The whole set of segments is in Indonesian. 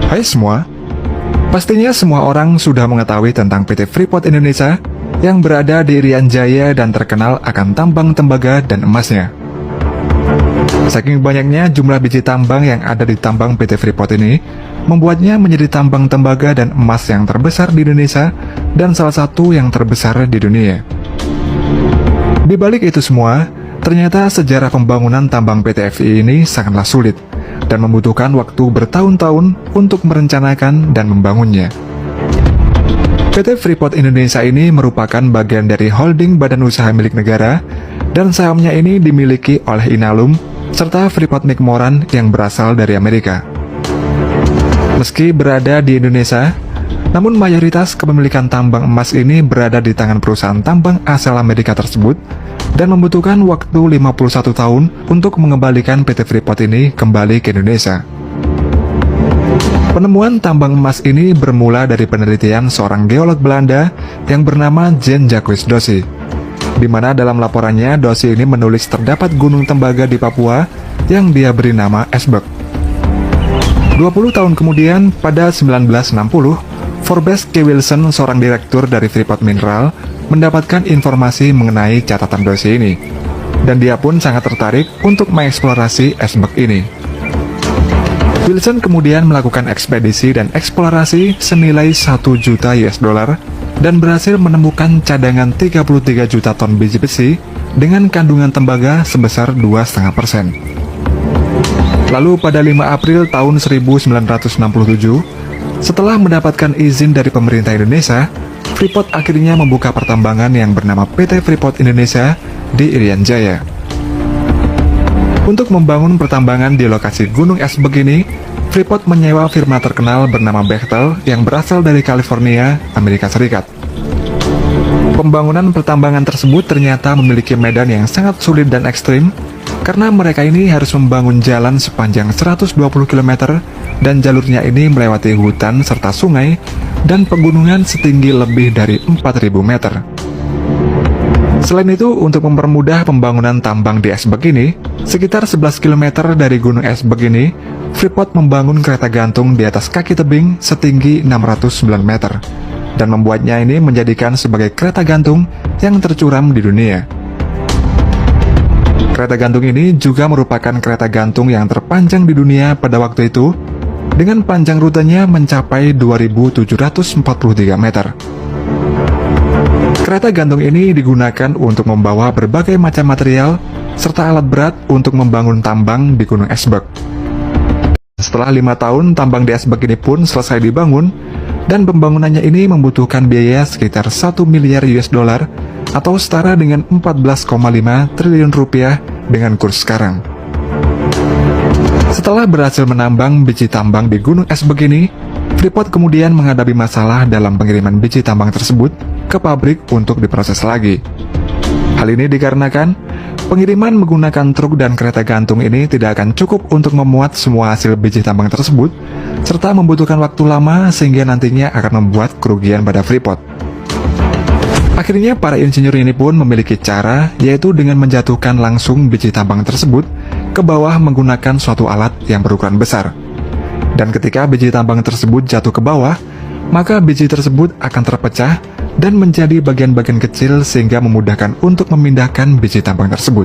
Hai semua, pastinya semua orang sudah mengetahui tentang PT Freeport Indonesia yang berada di Irian Jaya dan terkenal akan tambang tembaga dan emasnya. Saking banyaknya jumlah biji tambang yang ada di tambang PT Freeport ini, membuatnya menjadi tambang tembaga dan emas yang terbesar di Indonesia dan salah satu yang terbesar di dunia. Di balik itu semua, ternyata sejarah pembangunan tambang PT FI ini sangatlah sulit dan membutuhkan waktu bertahun-tahun untuk merencanakan dan membangunnya. PT Freeport Indonesia ini merupakan bagian dari holding badan usaha milik negara dan sahamnya ini dimiliki oleh Inalum serta Freeport-McMoRan yang berasal dari Amerika. Meski berada di Indonesia, namun mayoritas kepemilikan tambang emas ini berada di tangan perusahaan tambang asal Amerika tersebut dan membutuhkan waktu 51 tahun untuk mengembalikan PT Freeport ini kembali ke Indonesia. Penemuan tambang emas ini bermula dari penelitian seorang geolog Belanda yang bernama Jan Jacques Dossy, di mana dalam laporannya Dossy ini menulis terdapat gunung tembaga di Papua yang dia beri nama Esbek. 20 tahun kemudian, pada 1960, Forbes K. Wilson, seorang direktur dari Freeport Mineral, mendapatkan informasi mengenai catatan Dossy ini, dan dia pun sangat tertarik untuk mengeksplorasi Esbek ini. Wilson kemudian melakukan ekspedisi dan eksplorasi senilai 1 juta US dollar dan berhasil menemukan cadangan 33 juta ton biji besi dengan kandungan tembaga sebesar 2,5%. Lalu pada 5 April tahun 1967, setelah mendapatkan izin dari pemerintah Indonesia, Freeport akhirnya membuka pertambangan yang bernama PT Freeport Indonesia di Irian Jaya. Untuk membangun pertambangan di lokasi Gunung Esbek ini, Freeport menyewa firma terkenal bernama Bechtel yang berasal dari California, Amerika Serikat. Pembangunan pertambangan tersebut ternyata memiliki medan yang sangat sulit dan ekstrim, karena mereka ini harus membangun jalan sepanjang 120 km dan jalurnya ini melewati hutan serta sungai dan pegunungan setinggi lebih dari 4.000 meter. Selain itu, untuk mempermudah pembangunan tambang di Esbek ini, sekitar 11 km dari Gunung Esbek ini, Freeport membangun kereta gantung di atas kaki tebing setinggi 609 meter, dan membuatnya ini menjadikan sebagai kereta gantung yang tercuram di dunia. Kereta gantung ini juga merupakan kereta gantung yang terpanjang di dunia pada waktu itu, dengan panjang rutenya mencapai 2.743 meter. Kereta gantung ini digunakan untuk membawa berbagai macam material serta alat berat untuk membangun tambang di Gunung Esbek. Setelah 5 tahun, tambang di Esbek ini pun selesai dibangun, dan pembangunannya ini membutuhkan biaya sekitar 1 miliar US dollar atau setara dengan 14,5 triliun rupiah dengan kurs sekarang. Setelah berhasil menambang biji tambang di Gunung Esbek ini, Freeport kemudian menghadapi masalah dalam pengiriman biji tambang tersebut ke pabrik untuk diproses lagi. Hal ini dikarenakan pengiriman menggunakan truk dan kereta gantung ini tidak akan cukup untuk memuat semua hasil biji tambang tersebut, serta membutuhkan waktu lama sehingga nantinya akan membuat kerugian pada Freeport. Akhirnya para insinyur ini pun memiliki cara, yaitu dengan menjatuhkan langsung biji tambang tersebut ke bawah menggunakan suatu alat yang berukuran besar. Dan ketika biji tambang tersebut jatuh ke bawah, maka biji tersebut akan terpecah dan menjadi bagian-bagian kecil sehingga memudahkan untuk memindahkan biji tambang tersebut.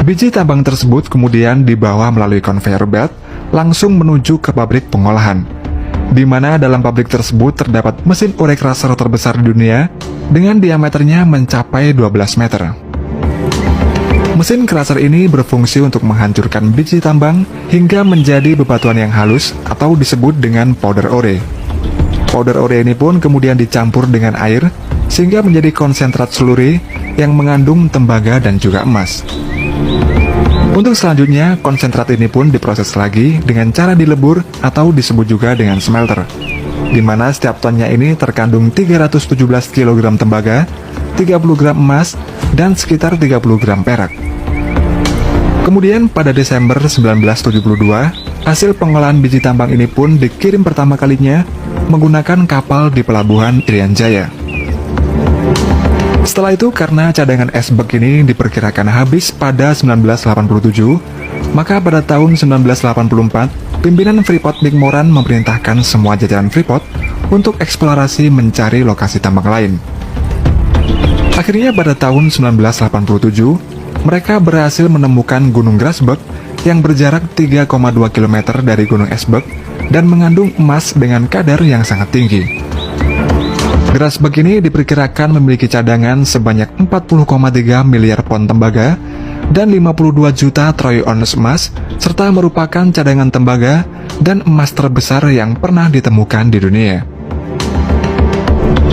Biji tambang tersebut kemudian dibawa melalui conveyor belt langsung menuju ke pabrik pengolahan, di mana dalam pabrik tersebut terdapat mesin ore crusher terbesar di dunia dengan diameternya mencapai 12 meter. Mesin crusher ini berfungsi untuk menghancurkan biji tambang hingga menjadi bebatuan yang halus atau disebut dengan powder ore. Powder ore ini pun kemudian dicampur dengan air sehingga menjadi konsentrat slurry yang mengandung tembaga dan juga emas. Untuk selanjutnya, konsentrat ini pun diproses lagi dengan cara dilebur atau disebut juga dengan smelter, di mana setiap tonnya ini terkandung 317 kg tembaga, 30 gram emas, dan sekitar 30 gram perak. Kemudian pada Desember 1972, hasil pengolahan biji tambang ini pun dikirim pertama kalinya menggunakan kapal di pelabuhan Irian Jaya. Setelah itu, karena cadangan Esbek ini diperkirakan habis pada 1987, maka pada tahun 1984, pimpinan Freeport McMoran memerintahkan semua jajaran Freeport untuk eksplorasi mencari lokasi tambang lain. Akhirnya pada tahun 1987, mereka berhasil menemukan Gunung Grasberg yang berjarak 3,2 km dari Gunung Esberg dan mengandung emas dengan kadar yang sangat tinggi. Grasberg ini diperkirakan memiliki cadangan sebanyak 40,3 miliar pon tembaga dan 52 juta troy ounce emas, serta merupakan cadangan tembaga dan emas terbesar yang pernah ditemukan di dunia.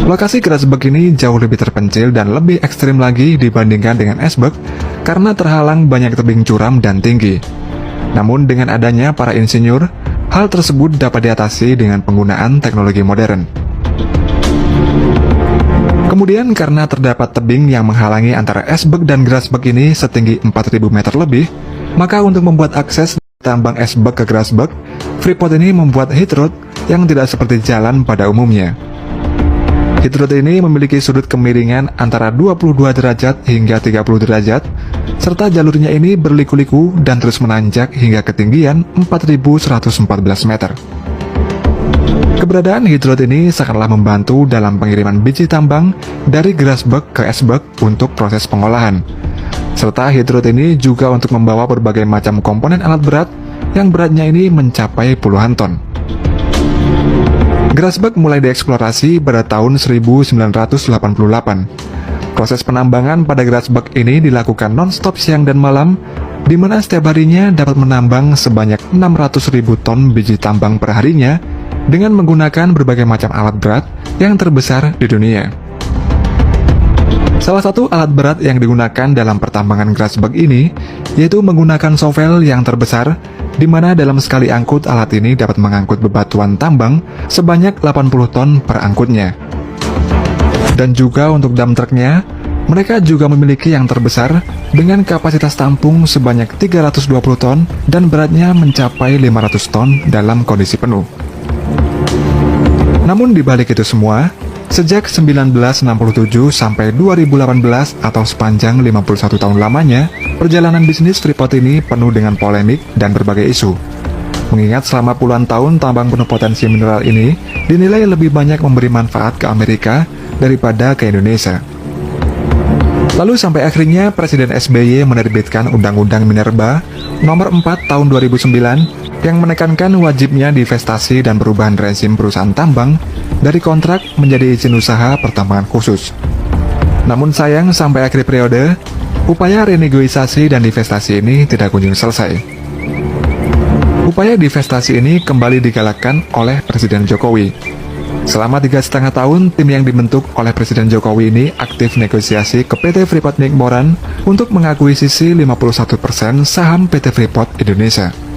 Lokasi Grasberg ini jauh lebih terpencil dan lebih ekstrim lagi dibandingkan dengan Esberg karena terhalang banyak tebing curam dan tinggi. Namun dengan adanya para insinyur, hal tersebut dapat diatasi dengan penggunaan teknologi modern. Kemudian karena terdapat tebing yang menghalangi antara Esberg dan Grasberg ini setinggi 4.000 meter lebih, maka untuk membuat akses tambang Esberg ke Grasberg, Freeport ini membuat heat road yang tidak seperti jalan pada umumnya. Heat road ini memiliki sudut kemiringan antara 22 derajat hingga 30 derajat, serta jalurnya ini berliku-liku dan terus menanjak hingga ketinggian 4.114 meter. Keberadaan heat road ini sangatlah membantu dalam pengiriman biji tambang dari Grasberg ke Esberg untuk proses pengolahan. Serta heat road ini juga untuk membawa berbagai macam komponen alat berat yang beratnya ini mencapai puluhan ton. Grasberg mulai dieksplorasi pada tahun 1988. Proses penambangan pada Grasberg ini dilakukan non-stop siang dan malam, di mana setiap harinya dapat menambang sebanyak 600.000 ton biji tambang per harinya dengan menggunakan berbagai macam alat berat yang terbesar di dunia. Salah satu alat berat yang digunakan dalam pertambangan Grasberg ini yaitu menggunakan shovel yang terbesar, di mana dalam sekali angkut alat ini dapat mengangkut bebatuan tambang sebanyak 80 ton per angkutnya. Dan juga untuk dump trucknya, mereka juga memiliki yang terbesar dengan kapasitas tampung sebanyak 320 ton dan beratnya mencapai 500 ton dalam kondisi penuh. Namun di balik itu semua, sejak 1967 sampai 2018 atau sepanjang 51 tahun lamanya, perjalanan bisnis Freeport ini penuh dengan polemik dan berbagai isu. Mengingat selama puluhan tahun tambang penuh potensi mineral ini dinilai lebih banyak memberi manfaat ke Amerika daripada ke Indonesia. Lalu sampai akhirnya Presiden SBY menerbitkan Undang-Undang Minerba Nomor 4 Tahun 2009 yang menekankan wajibnya divestasi dan perubahan rezim perusahaan tambang dari kontrak menjadi izin usaha pertambangan khusus. Namun sayang sampai akhir periode, upaya renegosiasi dan divestasi ini tidak kunjung selesai. Upaya divestasi ini kembali digalakkan oleh Presiden Jokowi. Selama 3,5 tahun, tim yang dibentuk oleh Presiden Jokowi ini aktif negosiasi ke PT Freeport McMoran untuk mengakuisisi 51% saham PT Freeport Indonesia.